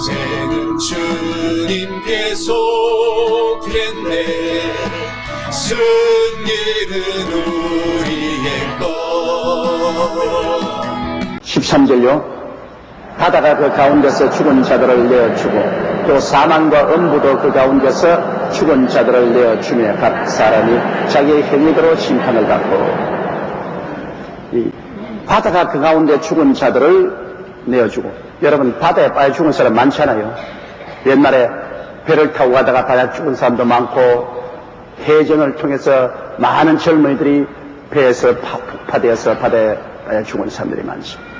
인생은 주님께서 됐네. 승리는 우리의 것. 13절요. 바다가 그 가운데서 죽은 자들을 내어주고 또 사망과 음부도 그 가운데서 죽은 자들을 내어주며 각 사람이 자기의 행위대로 심판을 받고, 이 바다가 그 가운데 죽은 자들을 내어주고, 여러분 바다에 빠져 죽은 사람 많잖아요. 옛날에 배를 타고 가다가 바다에 죽은 사람도 많고, 해전을 통해서 많은 젊은이들이 배에서 폭파되어서 바다에 빠져 죽은 사람들이 많습니다.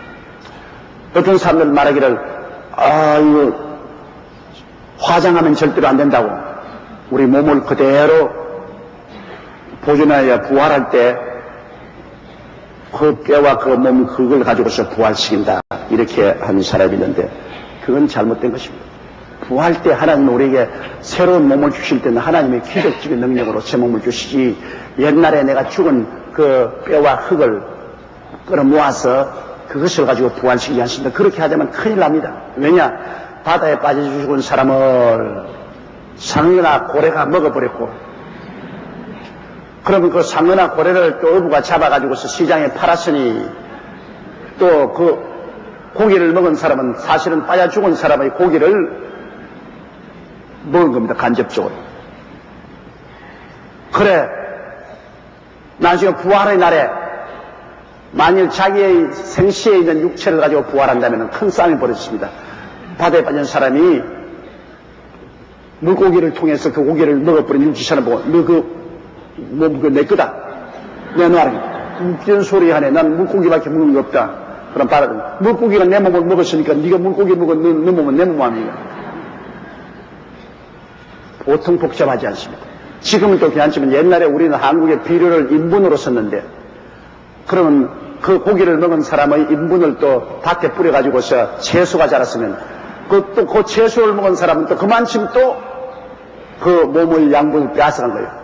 어떤 사람들 말하기를, 이거 화장하면 절대로 안 된다고. 우리 몸을 그대로 보존해야 부활할 때 그 뼈와 그 몸, 그걸 가지고서 부활시킨다. 이렇게 하는 사람이 있는데, 그건 잘못된 것입니다. 부활 때 하나님은 우리에게 새로운 몸을 주실 때는 하나님의 기적적인 능력으로 새 몸을 주시지, 옛날에 내가 죽은 그 뼈와 흙을 끌어모아서 그것을 가지고 부활시키지 않습니다. 그렇게 하자면 큰일 납니다. 왜냐? 바다에 빠져 죽은 사람을 상어나 고래가 먹어버렸고, 그러면 그 상어나 고래를 또 어부가 잡아가지고서 시장에 팔았으니, 또 그 고기를 먹은 사람은 사실은 빠져 죽은 사람의 고기를 먹은 겁니다. 간접적으로. 그래, 나중에 부활의 날에 만일 자기의 생시에 있는 육체를 가지고 부활한다면 큰 싸움이 벌어집니다. 바다에 빠진 사람이 물고기를 통해서 그 고기를 먹어버린 육지사람 보고, 너 그거 내 거다. 내놔라. 웃기는 소리 하네. 난 물고기밖에 먹는 게 없다. 그럼 바라든 물고기가 내 몸을 먹었으니까 네가 물고기 먹은 네 몸은 내 몸 아니야. 보통 복잡하지 않습니다. 지금은 또 괜찮지만 옛날에 우리는 한국의 비료를 인분으로 썼는데, 그러면 그 고기를 먹은 사람의 인분을 또 밭에 뿌려가지고서 채소가 자랐으면 그 채소를 먹은 사람은 또 그만큼 또 그 몸의 양분을 빼앗아간 거예요.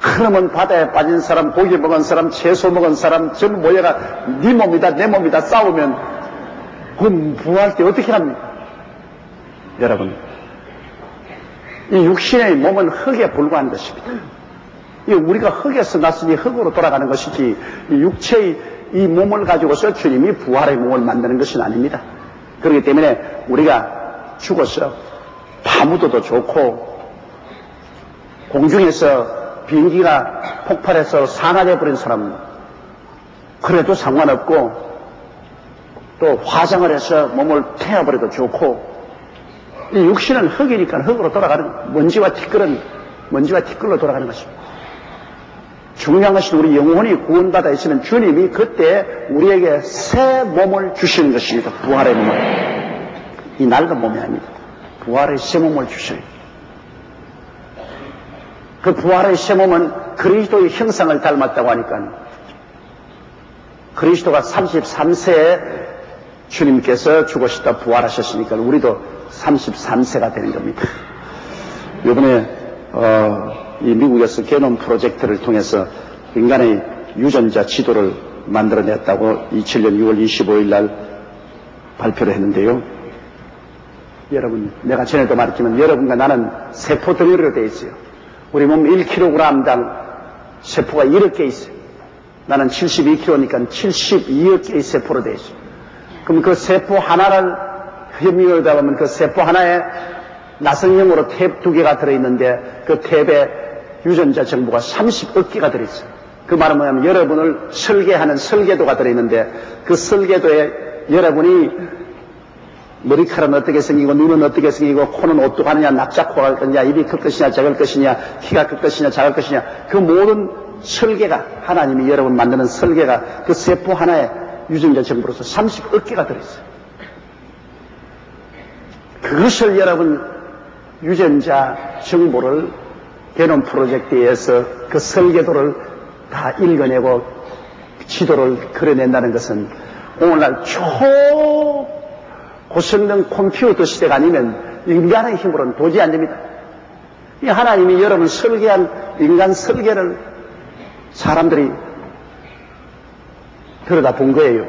그러면 바다에 빠진 사람, 고기 먹은 사람, 채소 먹은 사람 전부 모여가 네 몸이다 내 몸이다 싸우면 그럼 부활할 때 어떻게 합니까? 여러분, 이 육신의 몸은 흙에 불과한 것입니다. 우리가 흙에서 났으니 흙으로 돌아가는 것이지, 이 육체의 이 몸을 가지고서 주님이 부활의 몸을 만드는 것은 아닙니다. 그렇기 때문에 우리가 죽어서 파묻어도 좋고, 공중에서 비행기가 폭발해서 사나져 버린 사람은 그래도 상관없고, 또 화장을 해서 몸을 태워버려도 좋고, 이 육신은 흙이니까 흙으로 돌아가는, 먼지와 티끌로 돌아가는 것입니다. 중요한 것은 우리 영혼이 구원받아 있으면 주님이 그때 우리에게 새 몸을 주시는 것입니다. 부활의 몸을. 이 낡은 몸이 아닙니다. 부활의 새 몸을 주셔요. 그 부활의 새 몸은 그리스도의 형상을 닮았다고 하니까, 그리스도가 33세에 주님께서 죽으시다 부활하셨으니까 우리도 33세가 되는 겁니다. 이번에 이 미국에서 게놈 프로젝트를 통해서 인간의 유전자 지도를 만들어냈다고 2007년 6월 25일 날 발표를 했는데요. 여러분, 내가 전에도 말했지만 여러분과 나는 세포 덩어리로 되어 있어요. 우리 몸 1kg당 세포가 1억 개 있어요. 나는 72kg니까 72억 개의 세포로 되어 있어요. 그럼 그 세포 하나를 협력하다 보면 그 세포 하나에 나성형으로 탭 2개가 들어있는데, 그 탭에 유전자 정보가 30억 개가 들어있어요. 그 말은 뭐냐면 여러분을 설계하는 설계도가 들어있는데, 그 설계도에 여러분이 머리카락은 어떻게 생기고, 눈은 어떻게 생기고, 코는 어떻게 하느냐, 납작코가 할 거냐, 입이 클 것이냐, 작을 것이냐, 키가 클 것이냐, 작을 것이냐, 그 모든 설계가, 하나님이 여러분 만드는 설계가 그 세포 하나에 유전자 정보로서 30억 개가 들어있어요. 그것을 여러분 유전자 정보를 게놈 프로젝트에서 그 설계도를 다 읽어내고 지도를 그려낸다는 것은 오늘날 초고성능 컴퓨터 시대가 아니면 인간의 힘으로는 도저히 안 됩니다. 이 하나님이 여러분 설계한 인간 설계를 사람들이 들여다본 거예요.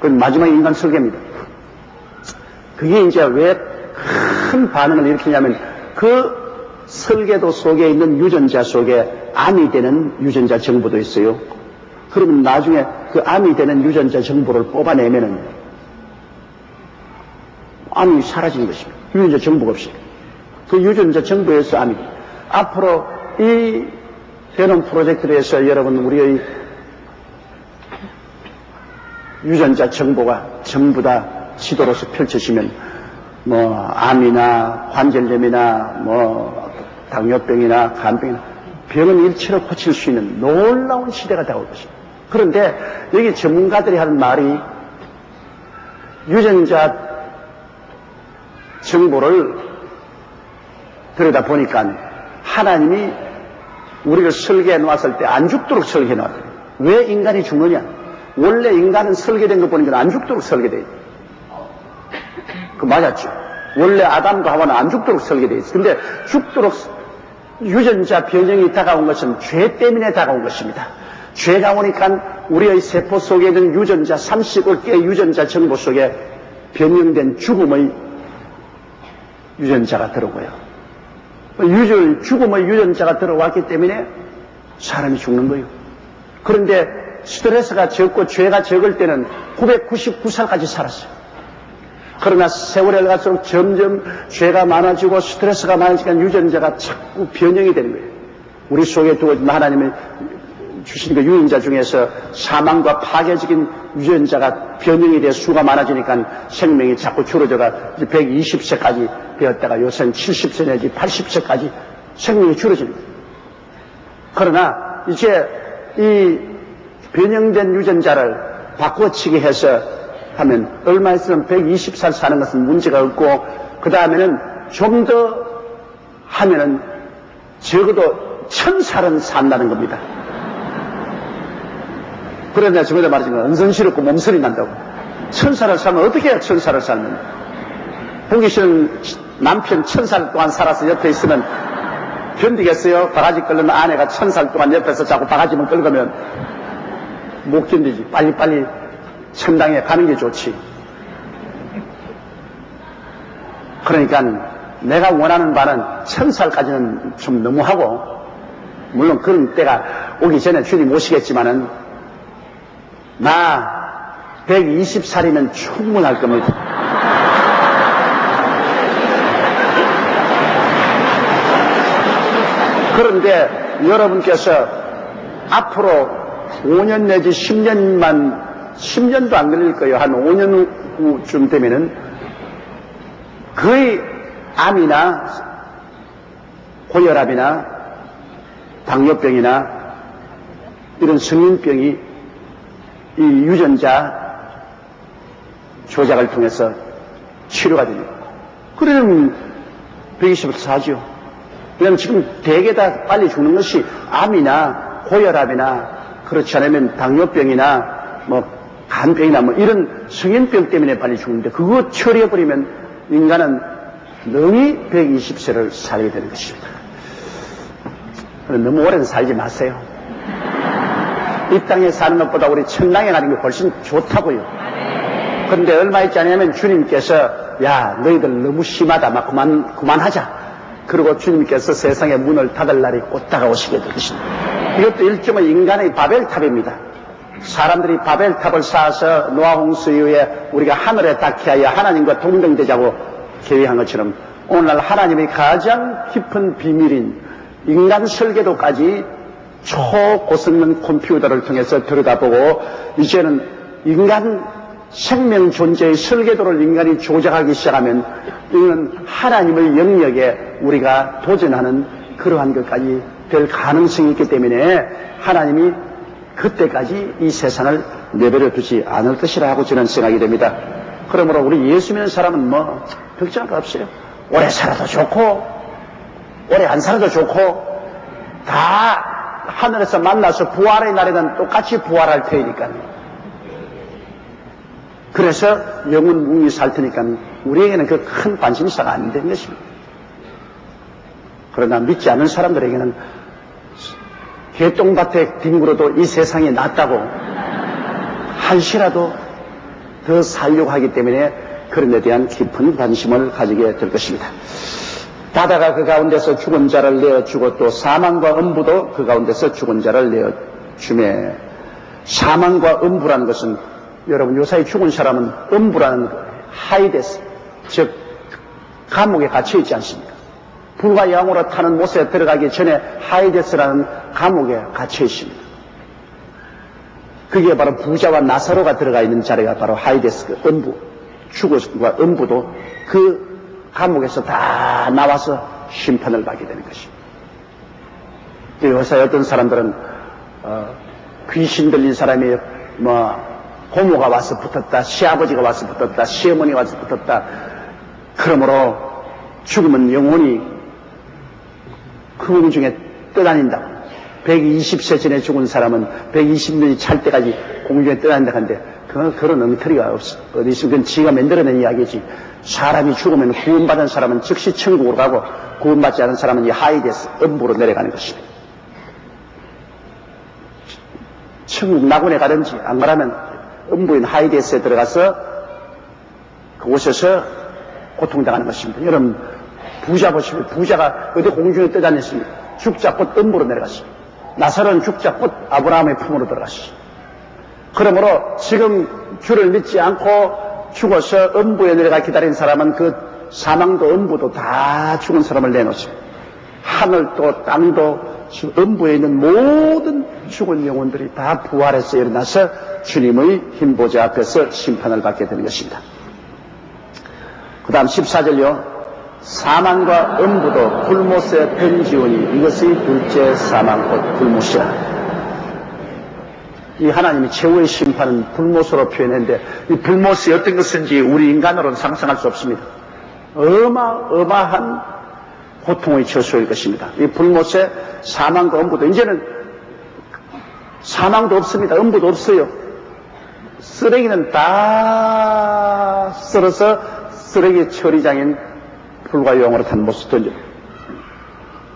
그건 마지막 인간 설계입니다. 그게 이제 왜 큰 반응을 일으키냐면 그 설계도 속에 있는 유전자 속에 암이 되는 유전자 정보도 있어요. 그러면 나중에 그 암이 되는 유전자 정보를 뽑아내면은 암이 사라지는 것입니다. 유전자 정보가 없이. 그 유전자 정보에서 암이. 앞으로 이 게놈 프로젝트를 해서 여러분 우리의 유전자 정보가 전부 다 지도로서 펼쳐지면 암이나 관절염이나 당뇨병이나 간병이나 병은 일체로 고칠 수 있는 놀라운 시대가 되어올 것입니다. 그런데 여기 전문가들이 하는 말이 유전자 정보를 들여다 보니까 하나님이 우리를 설계해 놓았을 때 안 죽도록 설계해 놓았어요. 왜 인간이 죽느냐? 원래 인간은 설계된 거 보니까 안 죽도록 설계되어 있어요. 그 맞았죠. 원래 아담과 하와는 안 죽도록 설계되어 있어요. 근데 죽도록 유전자 변형이 다가온 것은 죄 때문에 다가온 것입니다. 죄가 오니까 우리의 세포 속에 있는 유전자 35개의 유전자 정보 속에 변형된 죽음의 유전자가 들어오고요. 죽음의 유전자가 들어왔기 때문에 사람이 죽는 거예요. 그런데 스트레스가 적고 죄가 적을 때는 999살까지 살았어요. 그러나 세월이 갈수록 점점 죄가 많아지고 스트레스가 많아지니까 유전자가 자꾸 변형이 되는 거예요. 우리 속에 두어진 하나님의 주신 그 유전자 중에서 사망과 파괴적인 유전자가 변형이 돼 수가 많아지니까 생명이 자꾸 줄어져가 120세까지 되었다가 요새는 70세 내지 80세까지 생명이 줄어집니다. 그러나 이제 이 변형된 유전자를 바꿔치기 해서 하면 얼마 있으면 120살 사는 것은 문제가 없고 그 다음에는 좀 더 하면은 적어도 1000살은 산다는 겁니다. 그래서 내가 저번에 말했지만 은선스럽고 몸소리 난다고. 1000살을 살면 어떻게 해야 1000살을 살면 보기 싫은 남편 1000살 동안 살아서 옆에 있으면 견디겠어요? 바가지 끓는 아내가 1000살 동안 옆에서 자꾸 바가지만 긁으면 못 견디지. 빨리빨리 천당에 가는 게 좋지. 그러니까 내가 원하는 바는 1000살까지는 좀 너무하고, 물론 그런 때가 오기 전에 주님 오시겠지만은 나 120살이면 충분할 겁니다. 그런데 여러분께서 앞으로 5년 내지 10년도 안 걸릴 거예요. 한 5년 후쯤 되면은 거의 암이나 고혈압이나 당뇨병이나 이런 성인병이 이 유전자 조작을 통해서 치료가 됩니다. 그러면 120을 사죠. 왜냐하면 지금 대개 다 빨리 죽는 것이 암이나 고혈압이나 그렇지 않으면 당뇨병이나 간병이나 이런 성인병 때문에 빨리 죽는데 그거 처리해버리면 인간은 능히 120세를 살게 되는 것입니다. 너무 오래는 살지 마세요. 이 땅에 사는 것보다 우리 천당에 가는 게 훨씬 좋다고요. 그런데 얼마 있지 않냐면 주님께서 야 너희들 너무 심하다 막 그만하자. 그리고 주님께서 세상의 문을 닫을 날이 곧 다가오시게 될 것입니다. 이것도 일종의 인간의 바벨탑입니다. 사람들이 바벨탑을 쌓아서 노아 홍수 이후에 우리가 하늘에 닿게 하여 하나님과 동등되자고 계획한 것처럼 오늘날 하나님의 가장 깊은 비밀인 인간 설계도까지 초고성능 컴퓨터를 통해서 들여다보고 이제는 인간 생명 존재의 설계도를 인간이 조작하기 시작하면 이건 하나님의 영역에 우리가 도전하는 그러한 것까지 될 가능성이 있기 때문에 하나님이 그때까지 이 세상을 내버려 두지 않을 것이라 하고 저는 생각이 됩니다. 그러므로 우리 예수 믿는 사람은 걱정할 거 없어요. 오래 살아도 좋고 오래 안 살아도 좋고 다 하늘에서 만나서 부활의 날에는 똑같이 부활할 테니까요. 그래서 영원 무궁히 살 테니까 우리에게는 그 큰 관심사가 안 되는 것입니다. 그러나 믿지 않는 사람들에게는 개똥밭에 뒹굴어도 이 세상이 낫다고 한시라도 더 살려고 하기 때문에 그런 데 대한 깊은 관심을 가지게 될 것입니다. 바다가 그 가운데서 죽은 자를 내어주고 또 사망과 음부도 그 가운데서 죽은 자를 내어주매, 사망과 음부라는 것은 여러분 요사이 죽은 사람은 음부라는 하이데스, 즉 감옥에 갇혀 있지 않습니까? 불과 영으로 타는 못에 들어가기 전에 하이데스라는 감옥에 갇혀 있습니다. 그게 바로 부자와 나사로가 들어가 있는 자리가 바로 하이데스, 그 음부, 죽음과 음부도 그 감옥에서 다 나와서 심판을 받게 되는 것입니다. 요새 어떤 사람들은 귀신 들린 사람이 고모가 와서 붙었다, 시아버지가 와서 붙었다, 시어머니가 와서 붙었다. 그러므로 죽으면 영혼이 그 중에 떠다닌다. 120세 전에 죽은 사람은 120년이 찰 때까지 공중에 떠다닌다 하는데 그런 엉터리가 없어. 어디 있으면 그건 지가 만들어낸 이야기지. 사람이 죽으면 구원받은 사람은 즉시 천국으로 가고 구원받지 않은 사람은 이 하이데스, 음부로 내려가는 것입니다. 천국 낙원에 가든지 안 가라면 음부인 하이데스에 들어가서 그곳에서 고통당하는 것입니다. 여러분 부자 보시면 부자가 어디 공중에 떠다녔습니다. 죽자 곧 음부로 내려갔습니다. 나사로는 죽자 곧 아브라함의 품으로 들어갔습니다. 그러므로 지금 주를 믿지 않고 죽어서 음부에 내려가 기다린 사람은 그 사망도 음부도 다 죽은 사람을 내놓습니다. 하늘도 땅도 음부에 있는 모든 죽은 영혼들이 다 부활해서 일어나서 주님의 흰보좌 앞에서 심판을 받게 되는 것입니다. 그 다음 14절요. 사망과 음부도 불못에 던지오니 이것이 둘째 사망 곧 불못이라. 이 하나님이 최후의 심판은 불못으로 표현했는데 이 불못이 어떤 것인지 우리 인간으로는 상상할 수 없습니다. 어마어마한 고통의 처소일 것입니다. 이 불못에 사망과 음부도 이제는 사망도 없습니다. 음부도 없어요. 쓰레기는 다 썰어서 쓰레기 처리장인 불과 영으로 탄 못을 던져.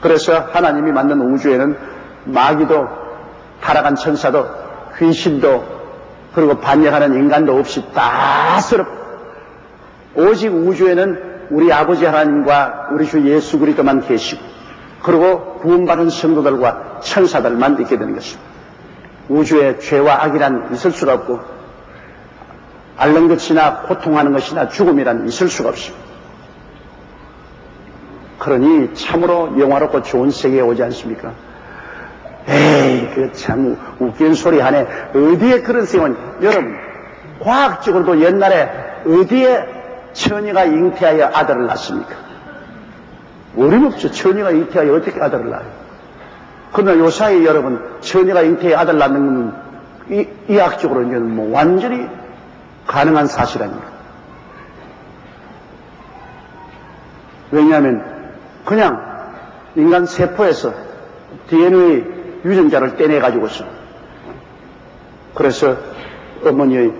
그래서 하나님이 만든 우주에는 마귀도 타락한 천사도 귀신도 그리고 반역하는 인간도 없이 다 썰어. 오직 우주에는 우리 아버지 하나님과 우리 주 예수 그리스도만 계시고 그리고 구원받은 성도들과 천사들만 있게 되는 것입니다. 우주에 죄와 악이란 있을 수가 없고 앓는 것이나 고통하는 것이나 죽음이란 있을 수가 없습니다. 그러니 참으로 영화롭고 좋은 세계에 오지 않습니까? 에이, 그 참 웃긴 소리 하네. 어디에 그런 세원? 여러분, 과학적으로도 옛날에 어디에 처녀가 잉태하여 아들을 낳습니까? 어림없죠. 처녀가 잉태하여 어떻게 아들을 낳아요? 그러나 요사이 여러분, 처녀가 잉태하여 아들 낳는 건 이학적으로는 뭐 완전히 가능한 사실 아닙니까? 왜냐하면 그냥 인간 세포에서 DNA 유전자를 떼내가지고서 그래서 어머니의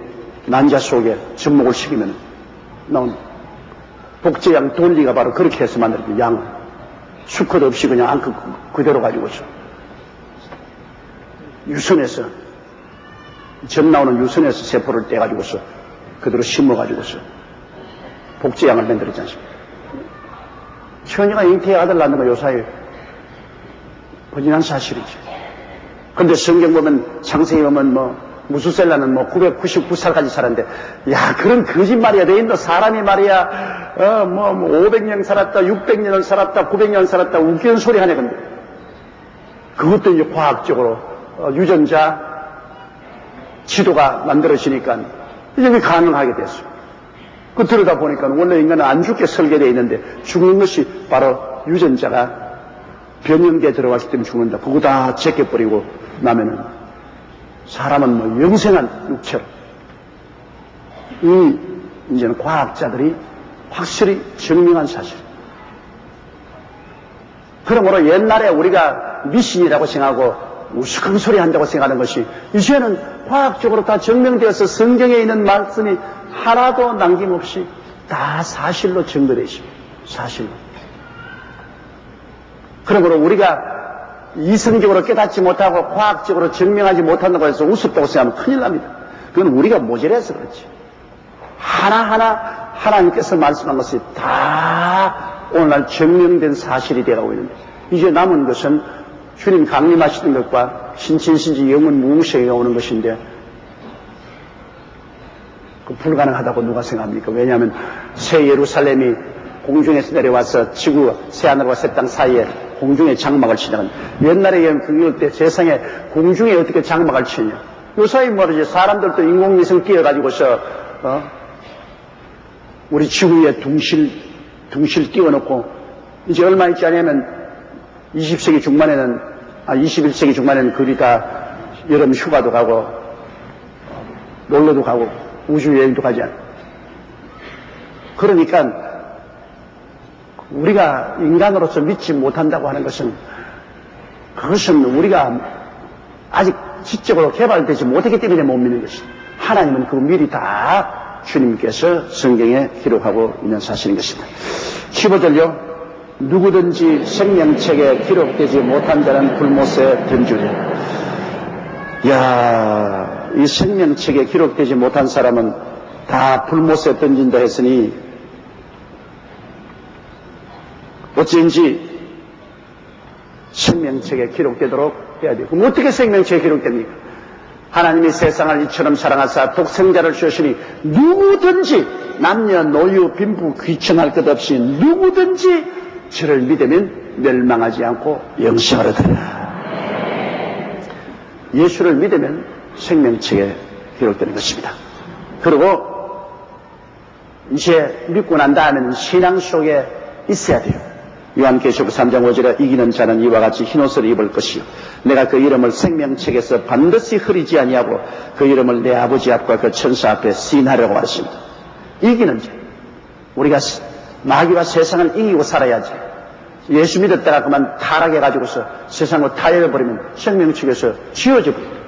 난자 속에 접목을 시키면 나온 복제양 돌리가 바로 그렇게 해서 만들어진 양 수컷 없이 그냥 앙크 그대로 가지고서 유선에서 점 나오는 유선에서 세포를 떼가지고서 그대로 심어가지고서 복제양을 만들었지 않습니까? 처녀가 잉태의 아들 낳는 거 요사에 번진한 사실이지. 근데 성경 보면 창세기 보면 무수셀라는 999살까지 살았는데, 야, 그런 거짓말이야. 내 인도 사람이 말이야, 500년 살았다, 600년을 살았다, 900년 살았다, 웃기는 소리 하네, 근데. 그것도 이제 과학적으로, 유전자 지도가 만들어지니까, 이게 가능하게 됐어요. 그 들여다 보니까 원래 인간은 안 죽게 설계되어 있는데, 죽는 것이 바로 유전자가 변형기에 들어갔기 때문에 죽는다. 그거 다 제껴버리고 나면은, 사람은 영생한 육체로. 이제는 과학자들이 확실히 증명한 사실. 그러므로 옛날에 우리가 미신이라고 생각하고 우스꽝 소리 한다고 생각하는 것이 이제는 과학적으로 다 증명되어서 성경에 있는 말씀이 하나도 남김없이 다 사실로 증거되어 있습니다. 사실로. 그러므로 우리가 이성적으로 깨닫지 못하고 과학적으로 증명하지 못한다고 해서 우습다고 생각하면 큰일 납니다. 그건 우리가 모자라서 그렇지. 하나하나 하나님께서 말씀한 것이 다 오늘날 증명된 사실이 되어가고 있는데, 이제 남은 것은 주님 강림하시는 것과 신천신지 영원 무궁시에 오는 것인데, 그 불가능하다고 누가 생각합니까? 왜냐하면 새 예루살렘이 공중에서 내려와서 지구 새하늘과 새 땅 사이에 공중에 장막을 치는, 옛날에 그럴 때 세상에 공중에 어떻게 장막을 치냐? 요사이 말이지, 사람들도 인공위성 띄워가지고서 우리 지구에 둥실 띄워놓고, 이제 얼마 있지 않으면 20세기 중반에는 21세기 중반에는 그리다 여름 휴가도 가고 놀러도 가고 우주 여행도 가지 않아요. 그러니까 우리가 인간으로서 믿지 못한다고 하는 것은, 그것은 우리가 아직 지적으로 개발되지 못했기 때문에 못 믿는 것입니다. 하나님은 그 미리 다 주님께서 성경에 기록하고 있는 사실인 것입니다. 15절요. 누구든지 생명책에 기록되지 못한 자는 불못에 던지리라. 야, 이 생명책에 기록되지 못한 사람은 다 불못에 던진다 했으니 어찌인지 생명책에 기록되도록 해야 돼요. 그럼 어떻게 생명책에 기록됩니까? 하나님이 세상을 이처럼 사랑하사 독생자를 주시니 누구든지 남녀 노유 빈부 귀천할 것 없이 누구든지 저를 믿으면 멸망하지 않고 영생을 얻으리라. 예수를 믿으면 생명책에 기록되는 것입니다. 그리고 이제 믿고 난 다음에는 신앙 속에 있어야 돼요. 요한계시록 3장 5절에 이기는 자는 이와 같이 흰옷을 입을 것이요 내가 그 이름을 생명책에서 반드시 흐리지 아니하고 그 이름을 내 아버지 앞과 그 천사 앞에 시인하려고 하십니다. 이기는 자, 우리가 마귀와 세상을 이기고 살아야지. 예수 믿었다가 그만 타락해가지고서 세상으로 타협해버리면 생명책에서 지워져버립니다.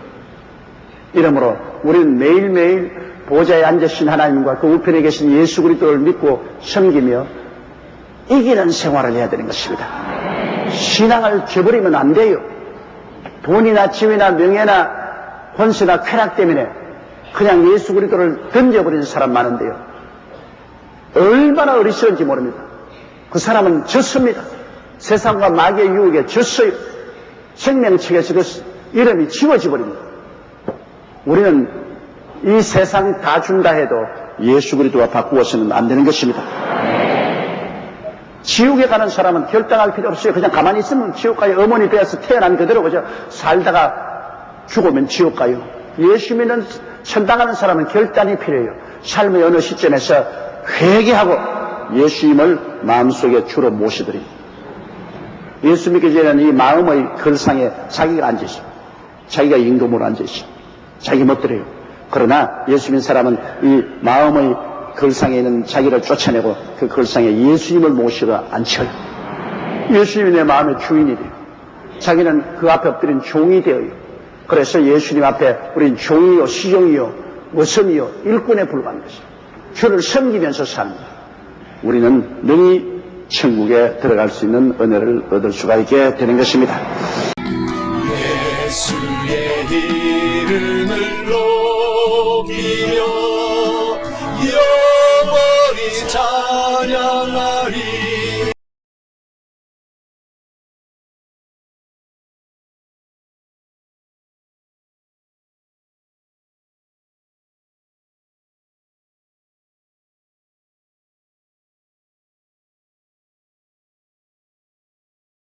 이러므로 우리는 매일매일 보좌에 앉으신 하나님과 그 우편에 계신 예수 그리스도를 믿고 섬기며 이기는 생활을 해야 되는 것입니다. 신앙을 저버리면 안 돼요. 돈이나 지위나 명예나 권세나 쾌락 때문에 그냥 예수 그리스도를 던져버리는 사람 많은데요. 얼마나 어리석은지 모릅니다. 그 사람은 졌습니다. 세상과 마귀의 유혹에 졌어요. 생명책에서 그 이름이 지워져버립니다. 우리는 이 세상 다 준다 해도 예수 그리스도와 바꾸어서는 안 되는 것입니다. 지옥에 가는 사람은 결단할 필요 없어요. 그냥 가만히 있으면 지옥 가요. 어머니 배에서 태어난 그대로 그저 살다가 죽으면 지옥 가요. 예수 믿는 천당하는 사람은 결단이 필요해요. 삶의 어느 시점에서 회개하고 예수님을 마음속에 주로 모시더니 예수 믿기 전에는 이 마음의 걸상에 자기가 앉으시고 자기가 임금으로 앉으시고 자기 멋대로요. 그러나 예수 믿는 사람은 이 마음의 걸상에 있는 자기를 쫓아내고 그 걸상에 예수님을 모시러 앉혀요. 예수님이 내 마음의 주인이 돼요. 자기는 그 앞에 엎드린 종이 되어요. 그래서 예수님 앞에 우린 종이요, 시종이요, 머슴이요, 일꾼에 불과한 것이에요. 주를 섬기면서 삽니다. 우리는 능히 천국에 들어갈 수 있는 은혜를 얻을 수가 있게 되는 것입니다. 예수의 이름을 높이며 영원히 찬양하리.